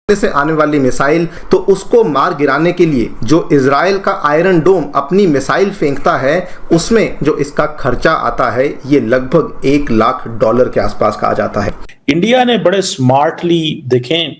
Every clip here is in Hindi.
से आने वाली मिसाइल तो उसको मार गिराने के लिए जो इजराइल का आयरन डोम अपनी मिसाइल फेंकता है उसमें जो इसका खर्चा आता है ये लगभग $1 लाख के आसपास कहा जाता है। इंडिया ने बड़े स्मार्टली देखें,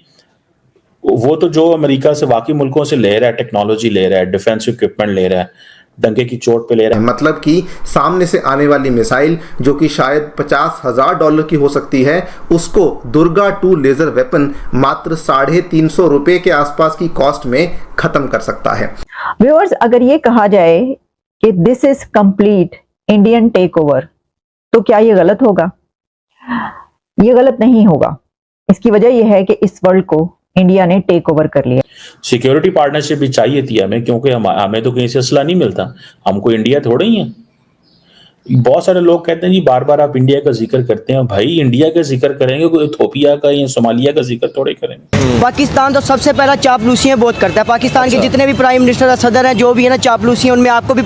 वो तो जो अमेरिका से बाकी मुल्कों से ले रहा है, टेक्नोलॉजी ले रहा है, डिफेंस इक्विपमेंट ले रहा है, डंके की चोट पे ले रहा है। मतलब कि सामने से आने वाली मिसाइल जो कि शायद $50,000 की हो सकती है, उसको दुर्गा 2 लेजर वेपन मात्र ₹350 के आसपास की कॉस्ट में खत्म कर सकता है। व्यूअर्स, अगर ये कहा जाए कि this is complete Indian tech over, तो क्या ये गलत होगा? ये गलत नहीं होगा। इसकी वजह यह है कि इस वर्ल्ड को इंडिया ने टेक ओवर कर लिया। सिक्योरिटी पार्टनरशिप भी चाहिए थी हमें, क्योंकि हमें तो कहीं से असला नहीं मिलता, हमको इंडिया थोड़ा ही है। बहुत सारे लोग कहते हैं जी बार बार आप इंडिया का जिक्र करते हैं। भाई इंडिया का जिक्र करेंगे, कोई इथोपिया का या सोमालिया का जिक्र थोड़े करेंगे। पाकिस्तान तो सबसे पहला चापलूसियां बहुत करता है। पाकिस्तान के जितने भी प्राइम मिनिस्टर सदर हैं, जो भी है ना चापलूसियां, उनमें आपको भी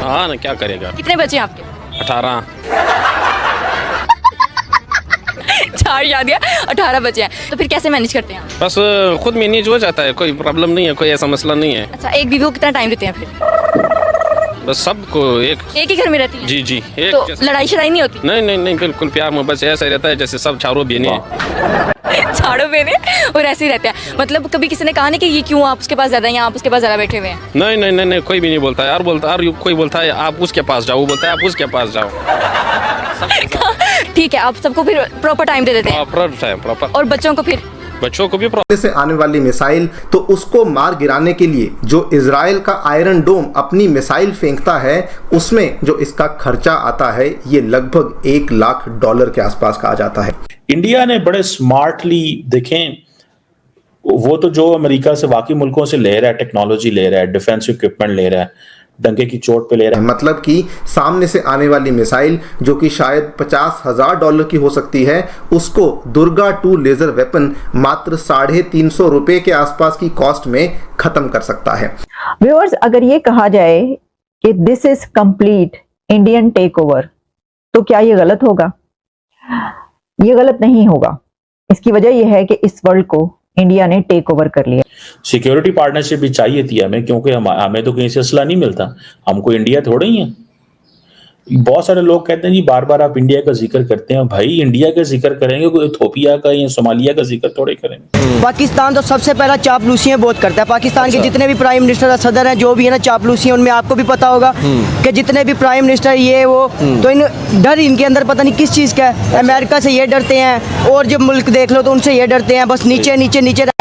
हाँ ना, क्या करेगा। कितने बच्चे हैं आपके? 18। 4 याद दिया, 18 बच्चे हैं, तो फिर कैसे मैनेज करते हैं आप? बस खुद मैनेज हो जाता है, कोई प्रॉब्लम नहीं है, कोई ऐसा मसला नहीं है। अच्छा, एक बीवी को कितना टाइम देते हैं फिर? बस सबको एक ही घर में रहती है? जी जी, एक तो लड़ाई शड़ाई नहीं होती? नहीं, बिल्कुल प्यार में, बस ऐसा रहता है जैसे सब चारों बहनें हैं। चारों बहनें और ऐसे ही रहते हैं। मतलब कभी किसी ने कहा नहीं कि ये क्यों आप उसके पास ज्यादा या आप उसके पास ज्यादा बैठे हुए हैं? नहीं, कोई भी नहीं बोलता है। कोई बोलता है आप उसके पास जाओ, वो बोलता है आप उसके पास जाओ। ठीक है, आप सबको फिर प्रॉपर टाइम दे देते हैं? प्रॉपर। और बच्चों को फिर? बच्चों को भी से आने वाली मिसाइल तो उसको मार गिराने के लिए जो इजराइल का आयरन डोम अपनी मिसाइल फेंकता है उसमें जो इसका खर्चा आता है ये लगभग $1 लाख के आसपास कहा जाता है। इंडिया ने बड़े स्मार्टली देखें, वो तो जो अमेरिका से बाकी मुल्कों से ले रहा है, टेक्नोलॉजी ले रहा है, डिफेंस इक्विपमेंट ले रहा है, डंके की चोट पे ले रहा है। मतलब कि सामने से आने वाली मिसाइल जो कि शायद $50,000 की हो सकती है, उसको दुर्गा 2 लेजर वेपन मात्र ₹350 के आसपास की कॉस्ट में खत्म कर सकता है। व्यूअर्स, अगर ये कहा जाए कि this is complete Indian tech over, तो क्या ये गलत होगा? ये गलत नहीं होगा। इसकी वजह यह है कि इस वर्ल्ड को इंडिया ने टेक ओवर कर लिया। सिक्योरिटी पार्टनरशिप भी चाहिए थी हमें, क्योंकि हमें तो कहीं से असला नहीं मिलता, हमको इंडिया थोड़ा ही है। बहुत सारे लोग कहते हैं जी बार बार आप इंडिया का जिक्र करते हैं। भाई इंडिया का जिक्र करेंगे, कोई इथोपिया का या सोमालिया का जिक्र थोड़े करेंगे। पाकिस्तान तो सबसे पहला चापलूसियां बहुत करता है। पाकिस्तान के जितने भी प्राइम मिनिस्टर सदर हैं, जो भी है ना चापलूसियां, उनमें आपको भी पता होगा कि जितने भी प्राइम मिनिस्टर ये वो, तो इन डर इनके अंदर पता नहीं किस चीज़ का है। अमेरिका से ये डरते हैं, और जब मुल्क देख लो तो उनसे ये डरते हैं, बस नीचे।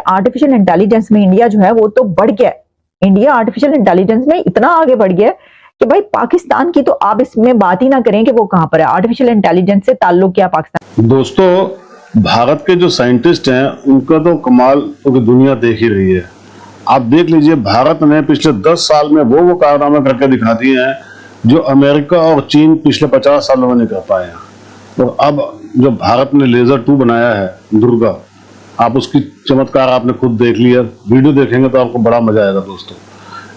आर्टिफिशियल इंटेलिजेंस में इंडिया जो है वो तो बढ़ गया है। इंडिया आर्टिफिशियल इंटेलिजेंस में इतना आगे बढ़ गया है कि भाई पाकिस्तान की तो आप इसमें बात ही ना करें कि वो कहां पर है। आर्टिफिशियल इंटेलिजेंस से ताल्लुक क्या पाकिस्तान? दोस्तों, भारत के जो साइंटिस्ट हैं उनका तो कमाल पूरी दुनिया देख ही रही है। आप देख लीजिए, भारत ने पिछले 10 साल में वो कारनामे करके दिखा दिए हैं जो अमेरिका और चीन पिछले 50 सालों में नहीं कर पाए हैं। और अब जो भारत ने लेजर 2 बनाया है दुर्गा, आप उसकी चमत्कार आपने खुद देख लिया। वीडियो देखेंगे तो आपको बड़ा मजा आएगा। दोस्तों,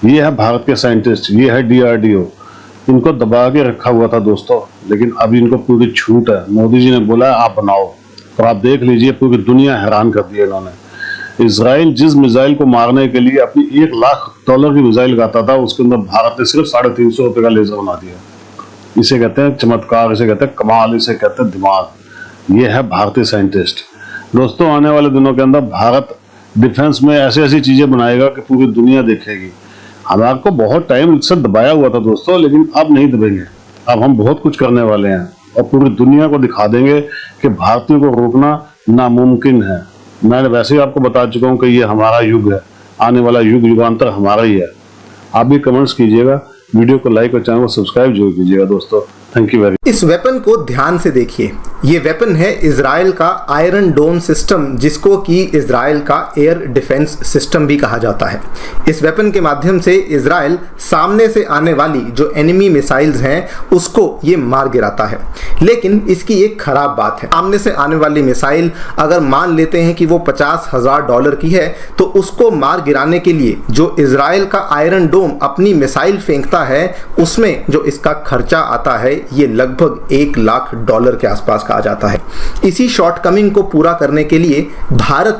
ये है भारत के साइंटिस्ट, ये है DRDO। इनको दबा के रखा हुआ था दोस्तों, लेकिन अभी इनको पूरी छूट है। मोदी जी ने बोला आप बनाओ, और आप देख लीजिए पूरी दुनिया हैरान कर दी इन्होंने। इजराइल जिस मिसाइल को मारने के लिए अपनी $1 लाख की मिसाइल लगाता था, उसके अंदर भारत ने सिर्फ ₹350 का लेजर बना दिया। इसे कहते हैं चमत्कार, इसे कहते हैं कमाल, इसे कहते हैं दिमाग। ये है भारतीय साइंटिस्ट। दोस्तों, आने वाले दिनों के अंदर भारत डिफेंस में ऐसी चीजें बनाएगा कि पूरी दुनिया देखेगी। हमारे को बहुत टाइम से दबाया हुआ था दोस्तों, लेकिन अब नहीं दबेंगे। अब हम बहुत कुछ करने वाले हैं और पूरी दुनिया को दिखा देंगे कि भारतीयों को रोकना नामुमकिन है। मैंने वैसे ही आपको बता चुका हूं कि ये हमारा युग है, आने वाला युगांतर हमारा ही है। आप भी कमेंट्स कीजिएगा, वीडियो को लाइक और चैनल को सब्सक्राइब जरूर कीजिएगा दोस्तों। Thank you very much. इस वेपन को ध्यान से देखिए। ये वेपन है इजराइल का आयरन डोम सिस्टम, जिसको कि इजराइल का एयर डिफेंस सिस्टम भी कहा जाता है। इस वेपन के माध्यम से इजराइल सामने से आने वाली जो एनिमी मिसाइल्स हैं उसको ये मार गिराता है। लेकिन इसकी एक खराब बात है, सामने से आने वाली मिसाइल अगर मान लेते हैं कि वो $50,000 की है, तो उसको मार गिराने के लिए जो इजराइल का आयरन डोम अपनी मिसाइल फेंकता है उसमें जो इसका खर्चा आता है ये लगभग $1 लाख के आसपास कहा जाता है। इसी शॉर्टकमिंग को पूरा करने के लिए भारत